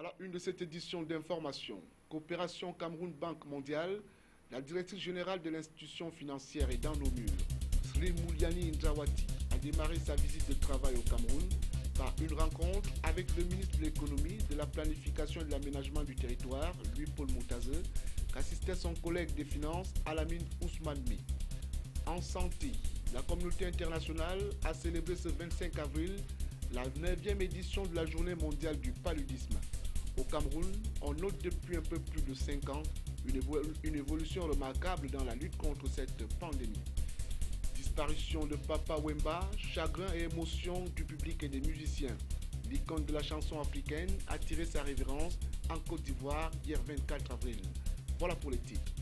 À la une de cette édition d'information, Coopération Cameroun Banque mondiale, la directrice générale de l'institution financière est dans nos murs. Sri Mulyani Indrawati a démarré sa visite de travail au Cameroun par une rencontre avec le ministre de l'économie, de la planification et de l'aménagement du territoire, Louis-Paul Moutazeux, qu'assistait son collègue des finances, Alamine Ousmane Mé. En santé, la communauté internationale a célébré ce 25 avril la 9e édition de la journée mondiale du paludisme. Au Cameroun, on note depuis un peu plus de 5 ans une évolution remarquable dans la lutte contre cette pandémie. Disparition de Papa Wemba, chagrin et émotion du public et des musiciens. L'icône de la chanson africaine a tiré sa révérence en Côte d'Ivoire hier 24 avril. Voilà pour les titres.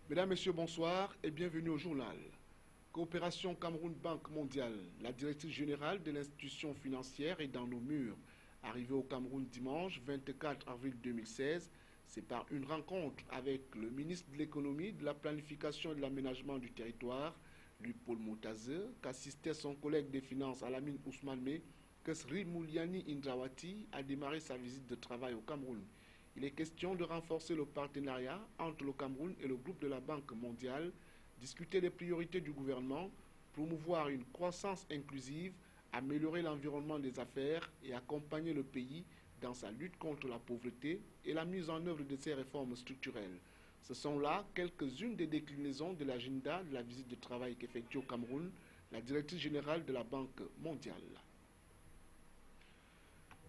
Mesdames, Messieurs, bonsoir et bienvenue au journal. Coopération Cameroun Banque mondiale, la directrice générale de l'institution financière est dans nos murs. Arrivée au Cameroun dimanche 24 avril 2016, c'est par une rencontre avec le ministre de l'économie, de la planification et de l'aménagement du territoire, Louis-Paul Moutazeux, qu'assistait son collègue des finances Alamine Ousmane Mé, que Sri Mulyani Indrawati a démarré sa visite de travail au Cameroun. Il est question de renforcer le partenariat entre le Cameroun et le groupe de la Banque mondiale, discuter des priorités du gouvernement, promouvoir une croissance inclusive, améliorer l'environnement des affaires et accompagner le pays dans sa lutte contre la pauvreté et la mise en œuvre de ces réformes structurelles. Ce sont là quelques-unes des déclinaisons de l'agenda de la visite de travail qu'effectue au Cameroun la directrice générale de la Banque mondiale.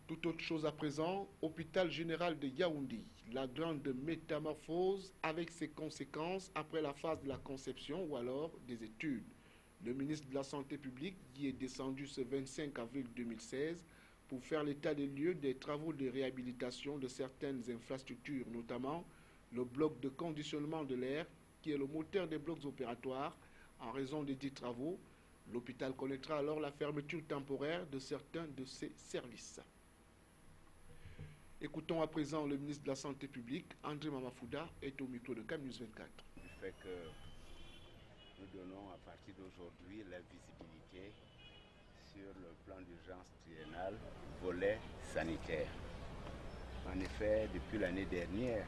Tout autre chose à présent, hôpital général de Yaoundé, la grande métamorphose avec ses conséquences après la phase de la conception ou alors des études. Le ministre de la Santé publique y est descendu ce 25 avril 2016 pour faire l'état des lieux des travaux de réhabilitation de certaines infrastructures, notamment le bloc de conditionnement de l'air qui est le moteur des blocs opératoires. En raison des dits travaux, l'hôpital connaîtra alors la fermeture temporaire de certains de ses services. Écoutons à présent le ministre de la Santé publique, André Mamafouda, est au micro de CAM News 24. Du fait que nous donnons à partir d'aujourd'hui la visibilité sur le plan d'urgence triennal, volet sanitaire. En effet, depuis l'année dernière,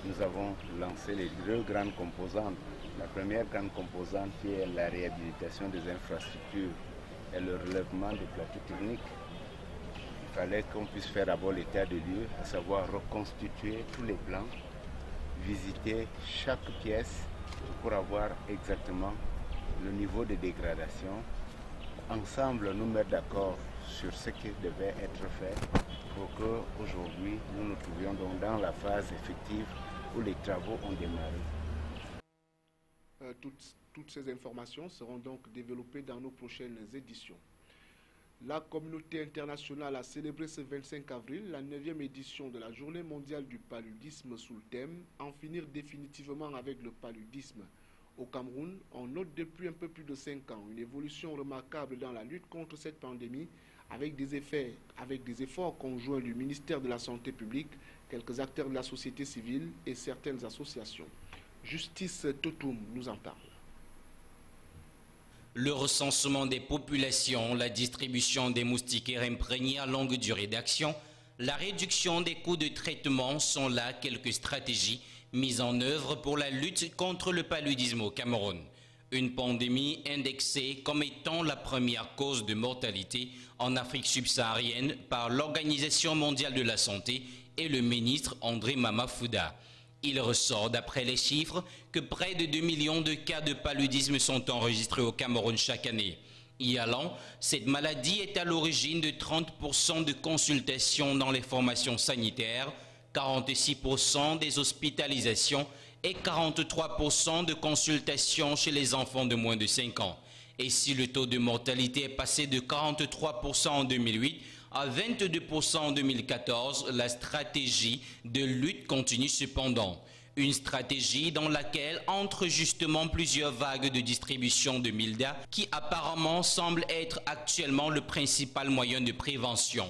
nous avons lancé les deux grandes composantes. La première grande composante qui est la réhabilitation des infrastructures et le relèvement des plateaux techniques. Il fallait qu'on puisse faire d'abord l'état de lieu, à savoir reconstituer tous les plans, visiter chaque pièce pour avoir exactement le niveau de dégradation. Ensemble, nous mettre d'accord sur ce qui devait être fait pour qu'aujourd'hui, nous nous trouvions donc dans la phase effective où les travaux ont démarré. Toutes ces informations seront donc développées dans nos prochaines éditions. La communauté internationale a célébré ce 25 avril la 9e édition de la Journée mondiale du paludisme sous le thème « En finir définitivement avec le paludisme ». Au Cameroun, on note depuis un peu plus de 5 ans une évolution remarquable dans la lutte contre cette pandémie avec des efforts conjoints du ministère de la Santé publique, quelques acteurs de la société civile et certaines associations. Justice Totoum nous en parle. Le recensement des populations, la distribution des moustiquaires imprégnés à longue durée d'action, la réduction des coûts de traitement sont là quelques stratégies mises en œuvre pour la lutte contre le paludisme au Cameroun. Une pandémie indexée comme étant la première cause de mortalité en Afrique subsaharienne par l'Organisation mondiale de la santé et le ministre André Mamafouda. Il ressort d'après les chiffres que près de 2 millions de cas de paludisme sont enregistrés au Cameroun chaque année. Y allant, cette maladie est à l'origine de 30% de consultations dans les formations sanitaires, 46% des hospitalisations et 43% de consultations chez les enfants de moins de 5 ans. Et si le taux de mortalité est passé de 43% en 2008 à 22% en 2014, la stratégie de lutte continue cependant. Une stratégie dans laquelle entrent justement plusieurs vagues de distribution de Milda qui apparemment semble être actuellement le principal moyen de prévention.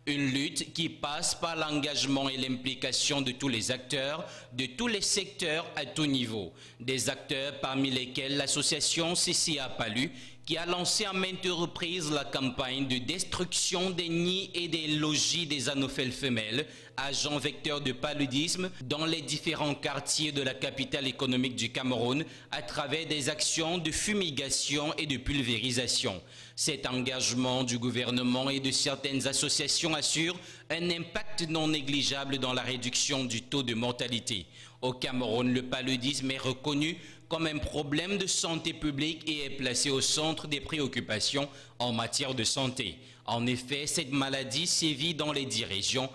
Une lutte qui passe par l'engagement et l'implication de tous les acteurs, de tous les secteurs à tout niveau. Des acteurs parmi lesquels l'association CCA Palu, qui a lancé à maintes reprises la campagne de destruction des nids et des logis des anophèles femelles, agents vecteurs de paludisme, dans les différents quartiers de la capitale économique du Cameroun, à travers des actions de fumigation et de pulvérisation. Cet engagement du gouvernement et de certaines associations assure un impact non négligeable dans la réduction du taux de mortalité. Au Cameroun, le paludisme est reconnu comme un problème de santé publique et est placé au centre des préoccupations en matière de santé. En effet, cette maladie sévit dans les 10 régions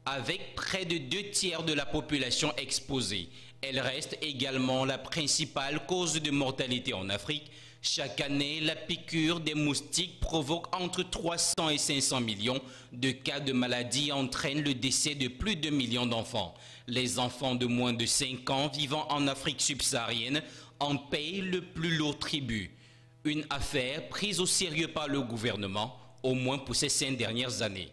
avec près de 2/3 de la population exposée. Elle reste également la principale cause de mortalité en Afrique. Chaque année, la piqûre des moustiques provoque entre 300 et 500 millions de cas de maladie et entraîne le décès de plus de 2 millions d'enfants. Les enfants de moins de 5 ans vivant en Afrique subsaharienne en payent le plus lourd tribut. Une affaire prise au sérieux par le gouvernement, au moins pour ces 5 dernières années.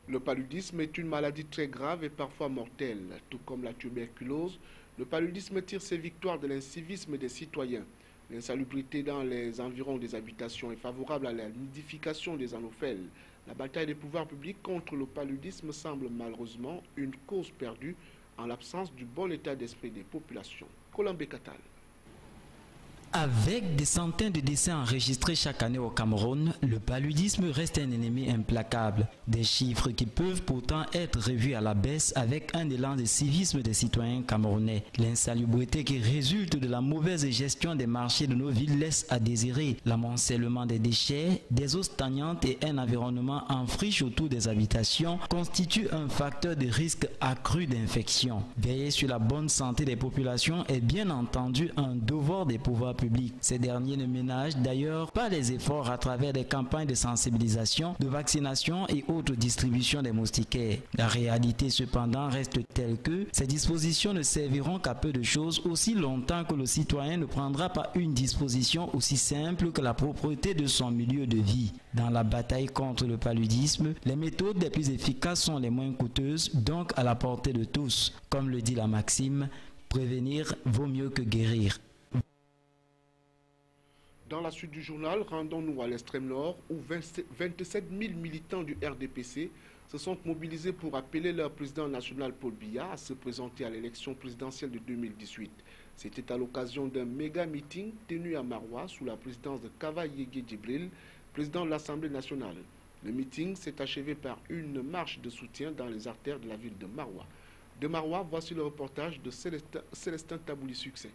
Le paludisme est une maladie très grave et parfois mortelle. Tout comme la tuberculose, le paludisme tire ses victoires de l'incivisme des citoyens. L'insalubrité dans les environs des habitations est favorable à la nidification des anophèles. La bataille des pouvoirs publics contre le paludisme semble malheureusement une cause perdue en l'absence du bon état d'esprit des populations. Colombe Katal. Avec des centaines de décès enregistrés chaque année au Cameroun, le paludisme reste un ennemi implacable. Des chiffres qui peuvent pourtant être revus à la baisse avec un élan de civisme des citoyens camerounais. L'insalubrité qui résulte de la mauvaise gestion des marchés de nos villes laisse à désirer. L'amoncellement des déchets, des eaux stagnantes et un environnement en friche autour des habitations constituent un facteur de risque accru d'infection. Veiller sur la bonne santé des populations est bien entendu un devoir des pouvoirs publics. Ces derniers ne ménagent d'ailleurs pas les efforts à travers des campagnes de sensibilisation, de vaccination et autres distributions des moustiquaires. La réalité cependant reste telle que ces dispositions ne serviront qu'à peu de choses aussi longtemps que le citoyen ne prendra pas une disposition aussi simple que la propreté de son milieu de vie. Dans la bataille contre le paludisme, les méthodes les plus efficaces sont les moins coûteuses, donc à la portée de tous. Comme le dit la maxime, prévenir vaut mieux que guérir. Dans la suite du journal, rendons-nous à l'extrême nord où 27 000 militants du RDPC se sont mobilisés pour appeler leur président national Paul Biya à se présenter à l'élection présidentielle de 2018. C'était à l'occasion d'un méga meeting tenu à Maroua sous la présidence de Kava Yégué Djibril, président de l'Assemblée nationale. Le meeting s'est achevé par une marche de soutien dans les artères de la ville de Maroua. De Maroua, voici le reportage de Célestin Tabouli Succès.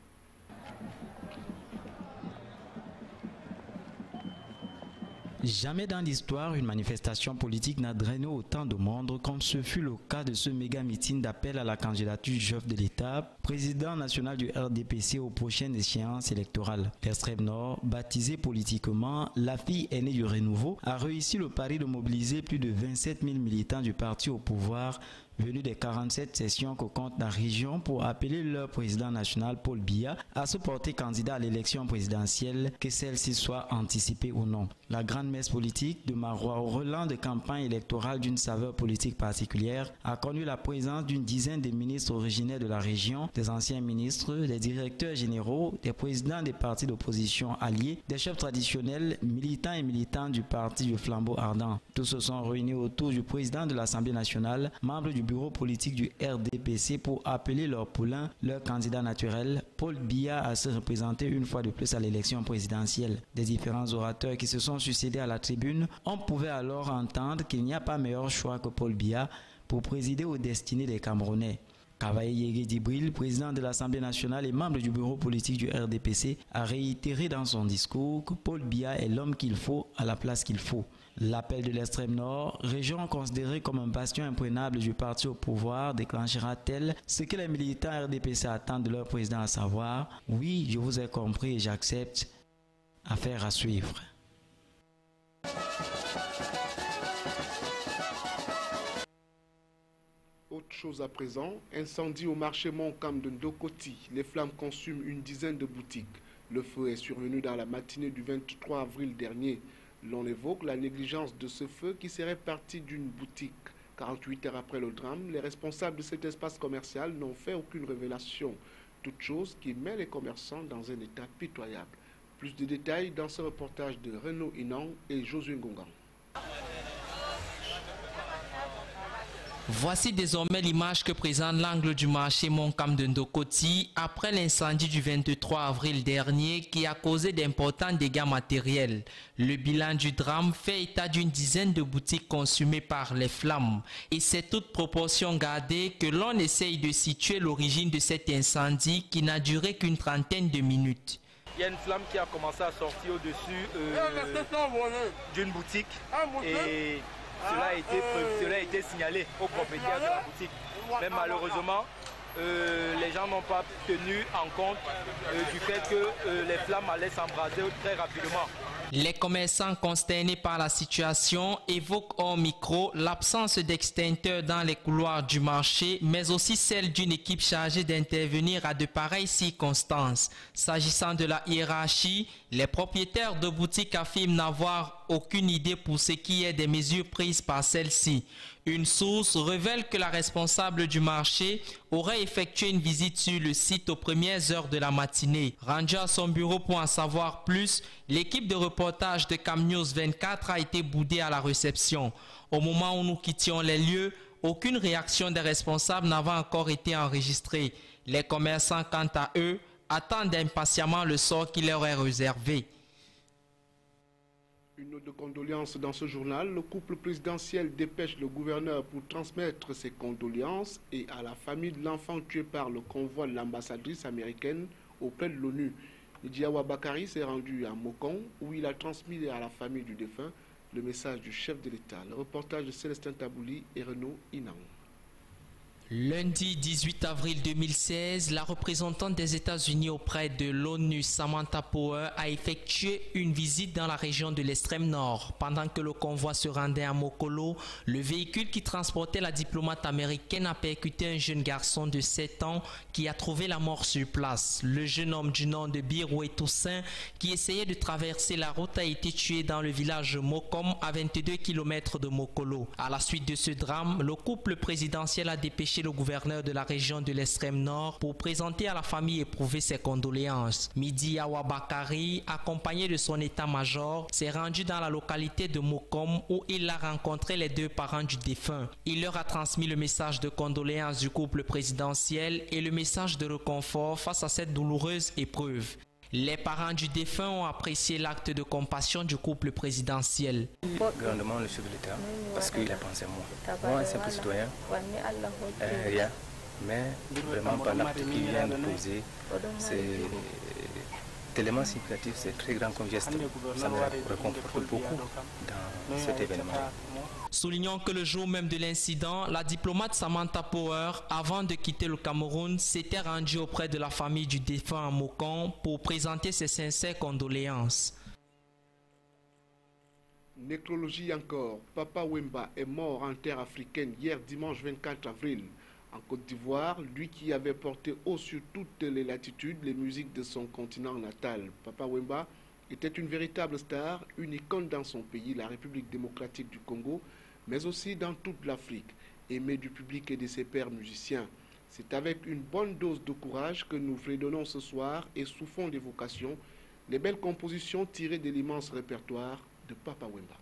Jamais dans l'histoire, une manifestation politique n'a drainé autant de monde comme ce fut le cas de ce méga meeting d'appel à la candidature du chef de l'État, président national du RDPC aux prochaines échéances électorales. L'extrême nord, baptisé politiquement la fille aînée du renouveau, a réussi le pari de mobiliser plus de 27 000 militants du parti au pouvoir venus des 47 sessions que compte la région pour appeler leur président national Paul Biya à se porter candidat à l'élection présidentielle, que celle-ci soit anticipée ou non. La grande messe politique de Maroua au relent de campagne électorale d'une saveur politique particulière a connu la présence d'une dizaine de ministres originaires de la région, des anciens ministres, des directeurs généraux, des présidents des partis d'opposition alliés, des chefs traditionnels, militants et militantes du parti du Flambeau Ardent. Tous se sont réunis autour du président de l'Assemblée nationale, membre du bureau politique du RDPC pour appeler leur poulain, leur candidat naturel, Paul Biya, à se représenter une fois de plus à l'élection présidentielle. Des différents orateurs qui se sont succédés à la tribune, on pouvait alors entendre qu'il n'y a pas meilleur choix que Paul Biya pour présider aux destinées des Camerounais. Kava Yégué Djibril, président de l'Assemblée nationale et membre du bureau politique du RDPC, a réitéré dans son discours que Paul Biya est l'homme qu'il faut à la place qu'il faut. L'appel de l'extrême nord, région considérée comme un bastion imprenable du parti au pouvoir, déclenchera-t-elle ce que les militants RDPC attendent de leur président, à savoir « Oui, je vous ai compris et j'accepte ». Affaire à suivre. Autre chose à présent, incendie au marché Moncam de Ndokoti. Les flammes consument une dizaine de boutiques. Le feu est survenu dans la matinée du 23 avril dernier. L'on évoque la négligence de ce feu qui serait parti d'une boutique. 48 heures après le drame, les responsables de cet espace commercial n'ont fait aucune révélation. Toute chose qui met les commerçants dans un état pitoyable. Plus de détails dans ce reportage de Renaud Inang et Josué Ngonga. Voici désormais l'image que présente l'angle du marché Moncam de Ndokoti après l'incendie du 23 avril dernier qui a causé d'importants dégâts matériels. Le bilan du drame fait état d'une dizaine de boutiques consumées par les flammes. Et c'est toute proportion gardée que l'on essaye de situer l'origine de cet incendie qui n'a duré qu'une trentaine de minutes. Il y a une flamme qui a commencé à sortir au-dessus d'une boutique et cela a été signalé aux propriétaires de la boutique. Mais malheureusement, les gens n'ont pas tenu en compte du fait que les flammes allaient s'embraser très rapidement. Les commerçants consternés par la situation évoquent au micro l'absence d'extincteurs dans les couloirs du marché, mais aussi celle d'une équipe chargée d'intervenir à de pareilles circonstances. S'agissant de la hiérarchie, les propriétaires de boutiques affirment n'avoir aucune idée pour ce qui est des mesures prises par celle-ci. Une source révèle que la responsable du marché aurait effectué une visite sur le site aux premières heures de la matinée. Rendu à son bureau pour en savoir plus, l'équipe de reportage de CamNews 24 a été boudée à la réception. Au moment où nous quittions les lieux, aucune réaction des responsables n'avait encore été enregistrée. Les commerçants, quant à eux, attendent impatiemment le sort qui leur est réservé. Une note de condoléances dans ce journal. Le couple présidentiel dépêche le gouverneur pour transmettre ses condoléances et à la famille de l'enfant tué par le convoi de l'ambassadrice américaine auprès de l'ONU. Diawa Bakari s'est rendu à Mokon où il a transmis à la famille du défunt le message du chef de l'État. Le reportage de Célestin Tabouli et Renaud Inang. Lundi 18 avril 2016, la représentante des États-Unis auprès de l'ONU, Samantha Power, a effectué une visite dans la région de l'extrême nord. Pendant que le convoi se rendait à Mokolo, le véhicule qui transportait la diplomate américaine a percuté un jeune garçon de 7 ans qui a trouvé la mort sur place. Le jeune homme du nom de Biroué Toussaint, qui essayait de traverser la route, a été tué dans le village de Mokom, à 22 km de Mokolo. À la suite de ce drame, le couple présidentiel a dépêché le gouverneur de la région de l'extrême nord pour présenter à la famille éprouvée ses condoléances. Midi Awabakari, accompagné de son état-major, s'est rendu dans la localité de Mokom où il a rencontré les deux parents du défunt. Il leur a transmis le message de condoléances du couple présidentiel et le message de réconfort face à cette douloureuse épreuve. Les parents du défunt ont apprécié l'acte de compassion du couple présidentiel. Grandement le chef de l'État, parce qu'il a pensé à moi. Moi, un simple citoyen, rien, mais vraiment par l'acte qu'il vient de poser, c'est tellement significatif, c'est très grand comme geste. Ça me réconforte beaucoup dans cet événement. Soulignons que le jour même de l'incident, la diplomate Samantha Power, avant de quitter le Cameroun, s'était rendue auprès de la famille du défunt à Mokon pour présenter ses sincères condoléances. Nécrologie encore. Papa Wemba est mort en terre africaine hier dimanche 24 avril. En Côte d'Ivoire, lui qui avait porté haut sur toutes les latitudes les musiques de son continent natal. Papa Wemba était une véritable star, une icône dans son pays, la République démocratique du Congo, mais aussi dans toute l'Afrique, aimé du public et de ses pairs musiciens. C'est avec une bonne dose de courage que nous fredonnons ce soir et sous fond d'évocation les belles compositions tirées de l'immense répertoire de Papa Wemba.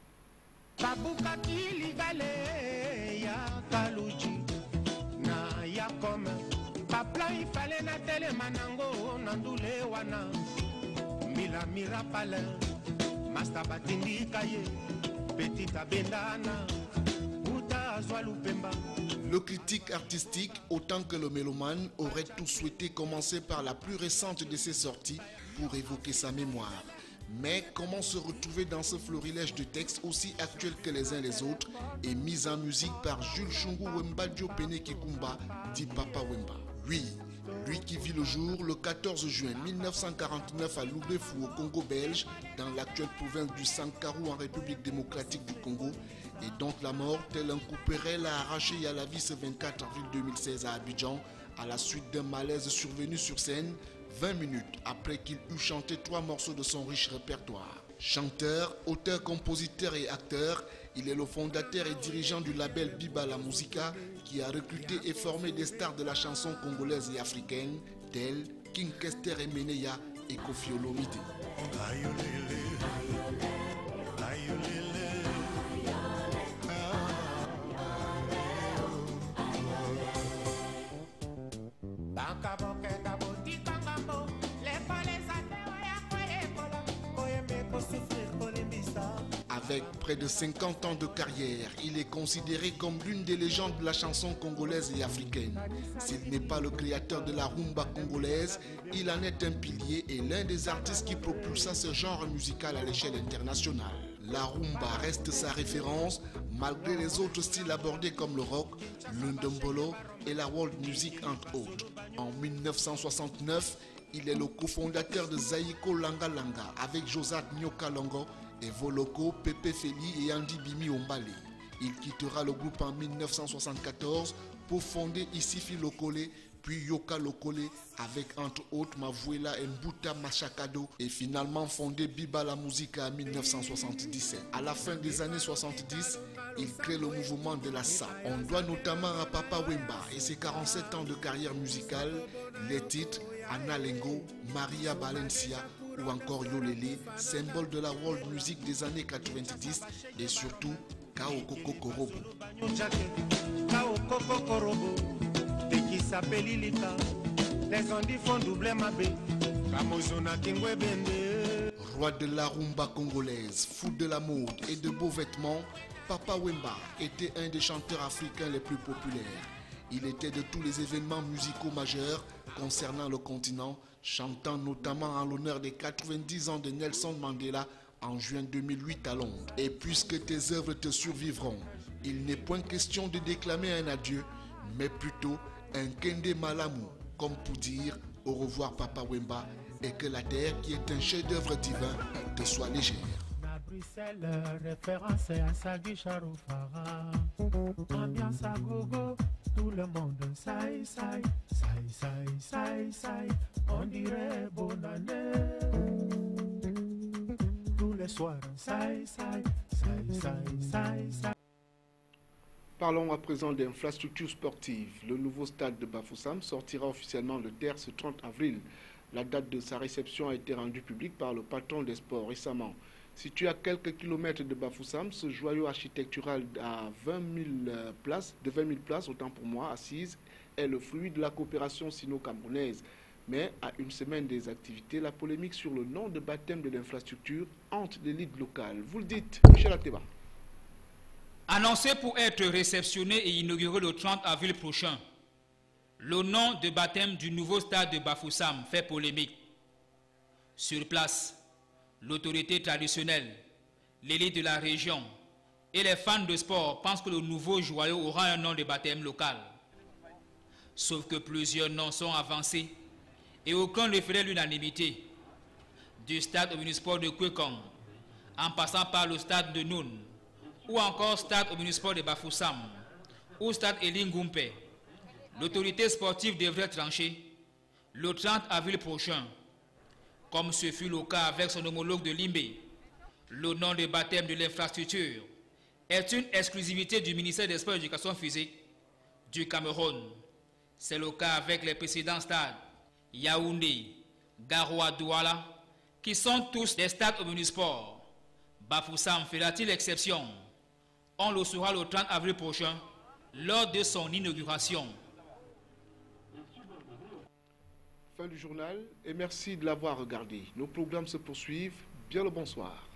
Le critique artistique, autant que le mélomane, aurait tout souhaité commencer par la plus récente de ses sorties pour évoquer sa mémoire. Mais comment se retrouver dans ce florilège de textes aussi actuels que les uns les autres et mis en musique par Jules Chungu Wemba Diopene Kikumba, dit Papa Wemba. Oui, lui qui vit le jour le 14 juin 1949 à Loubefou au Congo belge, dans l'actuelle province du Sankarou en République démocratique du Congo, et dont la mort, tel un couperet, l'a arraché à la vie ce 24 avril 2016 à Abidjan, à la suite d'un malaise survenu sur scène, 20 minutes après qu'il eut chanté 3 morceaux de son riche répertoire. Chanteur, auteur, compositeur et acteur, il est le fondateur et dirigeant du label Biba La Musica qui a recruté et formé des stars de la chanson congolaise et africaine telles King Kester et Meneya, et Kofi Olomide. Avec près de 50 ans de carrière, il est considéré comme l'une des légendes de la chanson congolaise et africaine. S'il n'est pas le créateur de la rumba congolaise, il en est un pilier et l'un des artistes qui propulsa ce genre musical à l'échelle internationale. La rumba reste sa référence malgré les autres styles abordés comme le rock, le ndombolo et la world music entre autres. En 1969, il est le cofondateur de Zaïko Langa Langa avec Josat Nyoka Longo et Voloko, Pepe Feli et Andy Bimi Ombale. Il quittera le groupe en 1974 pour fonder Isifi Lokole, puis Yoka Lokole avec entre autres Mavuela Mbuta Machakado et finalement fondé Biba la Musique en 1977. À la fin des années 70, il crée le mouvement de la SA. On doit notamment à Papa Wemba et ses 47 ans de carrière musicale, les titres Anna Lengo, Maria Valencia ou encore Yolele, symbole de la world music des années 90 et surtout Kao Koko Korobo. Roi de la rumba congolaise, fou de la mode et de beaux vêtements, Papa Wemba était un des chanteurs africains les plus populaires. Il était de tous les événements musicaux majeurs concernant le continent, chantant notamment en l'honneur des 90 ans de Nelson Mandela en juin 2008 à Londres. Et puisque tes œuvres te survivront, il n'est point question de déclamer un adieu, mais plutôt un Kende Malamu, comme pour dire au revoir Papa Wemba et que la terre qui est un chef-d'œuvre divin te soit légère. Bruxelles, référence à Sagui Charoufara, ambiance à gogo, tout le monde saï, saï, saï, saï, saï, saï, on dirait bonne année. Tous les soirs, saï, saï, saï, saï, saï, saï. Parlons à présent d'infrastructures sportives. Le nouveau stade de Bafoussam sortira officiellement de terre ce 30 avril. La date de sa réception a été rendue publique par le patron des sports récemment. Situé à quelques kilomètres de Bafoussam, ce joyau architectural à 20 000 places, autant pour moi, assise, est le fruit de la coopération sino-camerounaise. Mais à une semaine des activités, la polémique sur le nom de baptême de l'infrastructure hante l'élite locale. Vous le dites, Michel Ateba. Annoncé pour être réceptionné et inauguré le 30 avril prochain, le nom de baptême du nouveau stade de Bafoussam fait polémique. Sur place, l'autorité traditionnelle, l'élite de la région et les fans de sport pensent que le nouveau joyau aura un nom de baptême local. Sauf que plusieurs noms sont avancés et aucun ne ferait l'unanimité. Du stade omnisport de Kwekong, en passant par le stade de Noun, ou encore stade omnisport de Bafoussam, ou stade Elingumpe, l'autorité sportive devrait trancher le 30 avril prochain. Comme ce fut le cas avec son homologue de Limbe, le nom de baptême de l'infrastructure est une exclusivité du ministère des Sports et de l'Éducation physique du Cameroun. C'est le cas avec les précédents stades, Yaoundé, Garoua, Douala, qui sont tous des stades omnisports. Bafoussam fera-t-il exception? On le saura le 30 avril prochain, lors de son inauguration. Fin du journal et merci de l'avoir regardé. Nos programmes se poursuivent. Bien le bonsoir.